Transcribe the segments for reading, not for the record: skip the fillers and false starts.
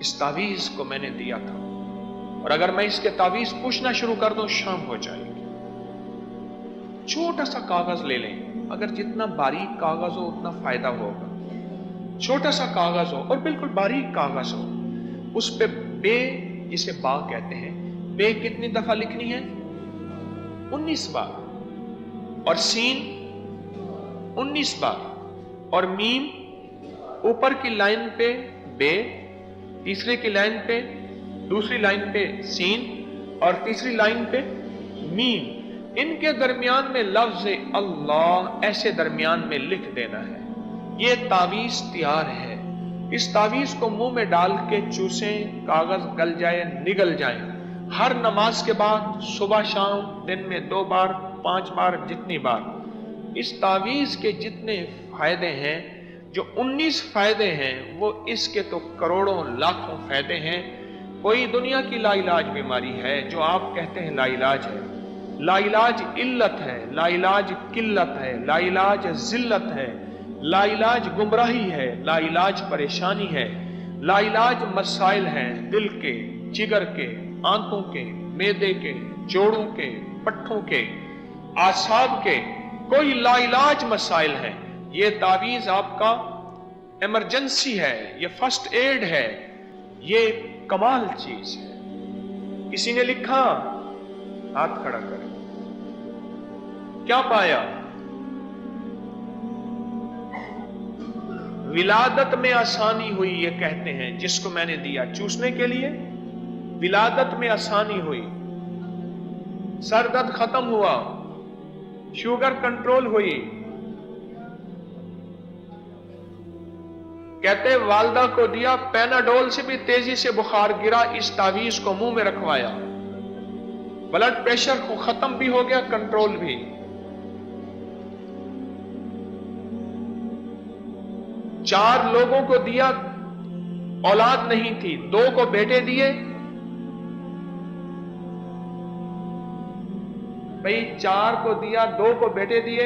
इस तावीज को मैंने दिया था, और अगर मैं इसके तावीज पूछना शुरू कर दूं शाम हो जाएगी। छोटा सा कागज ले लें, अगर जितना बारीक कागज हो उतना फायदा होगा। छोटा सा कागज हो और बिल्कुल बारीक कागज हो, उस पे बे, जिसे बा कहते हैं, बे कितनी दफा लिखनी है? 19 बार, और सीन 19 बार, और मीम ऊपर की लाइन पे बे, तीसरे की लाइन पे, दूसरी लाइन पे सीन, और तीसरी लाइन पे मीम। इनके दरमियान में लफ्ज अल्लाह ऐसे दरमियान में लिख देना है। ये तावीज तैयार है। इस तावीज को मुंह में डाल के चूसें, कागज गल जाए, निगल जाए। हर नमाज के बाद, सुबह शाम, दिन में 2 बार, 5 बार, जितनी बार। इस तावीज के जितने फायदे हैं, जो 19 फायदे हैं, वो इसके तो करोड़ों लाखों फायदे हैं। कोई दुनिया की लाइलाज बीमारी है जो आप कहते हैं लाइलाज है, लाइलाज इल्लत है, लाइलाज किल्लत है, लाइलाज जिल्लत है, लाइलाज गुमराही है, लाइलाज परेशानी है, लाइलाज मसाइल हैं, दिल के, जिगर के, आंतों के, मैदे के, जोड़ों के, पट्ठों के, आसाब के, कोई लाइलाज मसाइल है। ये तावीज आपका इमरजेंसी है, ये फर्स्ट एड है, ये कमाल चीज है। किसी ने लिखा, हाथ खड़ा करें, क्या पाया? विलादत में आसानी हुई, ये कहते हैं, जिसको मैंने दिया चूसने के लिए, विलादत में आसानी हुई, सर दर्द खत्म हुआ, शुगर कंट्रोल हुई। कहते वालदा को दिया, पैनाडोल से भी तेजी से बुखार गिरा, इस तावीज को मुंह में रखवाया, ब्लड प्रेशर को खत्म भी हो गया, कंट्रोल भी। चार लोगों को दिया, औलाद नहीं थी, 2 को बेटे दिए। भाई 4 को दिया, 2 को बेटे दिए,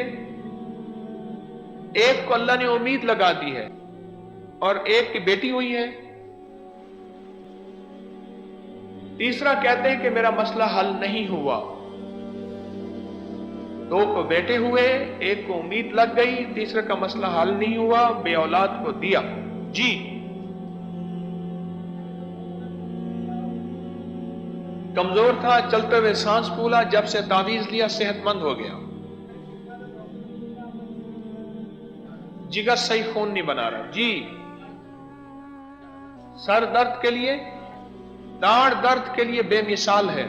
1 को अल्लाह ने उम्मीद लगा दी है और 1 की बेटी हुई है। तीसरा कहते हैं कि मेरा मसला हल नहीं हुआ, 2 को बेटे हुए, 1 को उम्मीद लग गई, तीसरे का मसला हल नहीं हुआ, बे औलाद को दिया। जी, कमजोर था, चलते हुए सांस फूला, जब से तावीज लिया सेहतमंद हो गया। जिगर सही खून नहीं बना रहा। जी, सर दर्द के लिए, दाढ़ दर्द के लिए बेमिसाल है।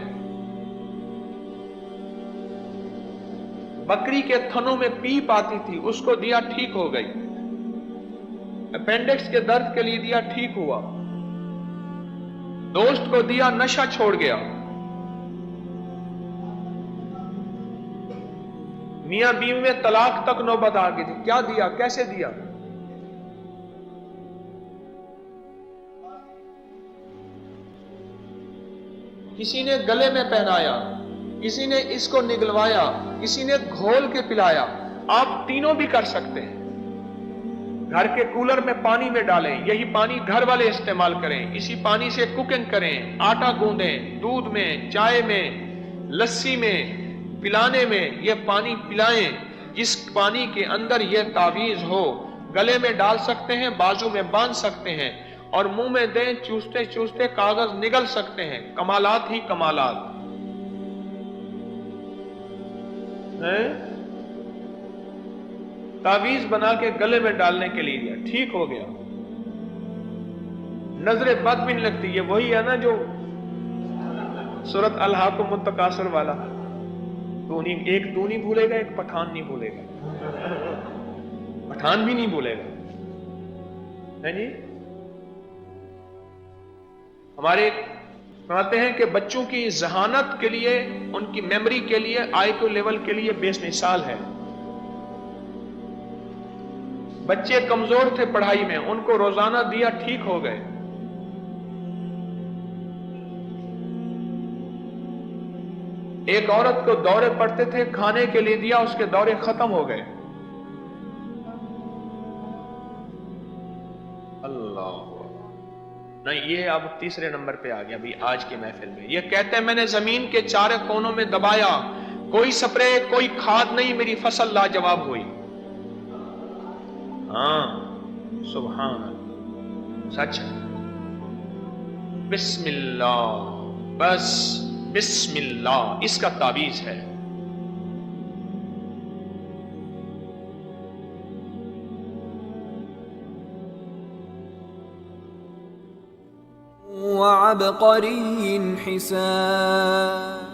बकरी के थनों में पीप आती थी, उसको दिया, ठीक हो गई। अपेंडिक्स के दर्द के लिए दिया, ठीक हुआ। दोस्त को दिया, नशा छोड़ गया। मियां बीवी में तलाक तक नौबत आ गई थी, क्या दिया, कैसे दिया? किसी ने गले में पहनाया, किसी ने इसको निगलवाया, किसी ने घोल के पिलाया। आप तीनों भी कर सकते हैं। घर के कूलर में पानी में डालें, यही पानी घर वाले इस्तेमाल करें, इसी पानी से कुकिंग करें, आटा गूंदें, दूध में, चाय में, लस्सी में, पिलाने में ये पानी पिलाएं। जिस पानी के अंदर ये तावीज हो, गले में डाल सकते हैं, बाजू में बांध सकते हैं और मुंह में दें, चूसते चूसते कागज निगल सकते हैं। कमालात ही कमालात हैं। तावीज बना के गले में डालने के लिए दिया, ठीक हो गया। नजरे बद भी नहीं लगती। ये वही है ना जो सूरत अल-हाकुम मुत्तकासिर वाला, एक तू नहीं भूलेगा, एक पठान नहीं भूलेगा, पठान भी नहीं भूलेगा, है जी। हमारे कहते हैं कि बच्चों की जहानत के लिए, उनकी मेमोरी के लिए, आईक्यू लेवल के लिए बेमिसाल है। बच्चे कमजोर थे पढ़ाई में, उनको रोजाना दिया, ठीक हो गए। एक औरत को दौरे पड़ते थे, खाने के लिए दिया, उसके दौरे खत्म हो गए। अल्लाह, نہیں، یہ اب تیسرے نمبر پہ آ گیا ابھی آج کی محفل میں. یہ کہتے ہیں میں نے زمین کے چاروں کونوں میں دبایا، کوئی سپرے کوئی کھاد نہیں، میری فصل لاجواب ہوئی. ہاں سبحان اللہ، سچ ہے. بسم اللہ، بس بسم اللہ اس کا تعویذ ہے. وعبقری حسان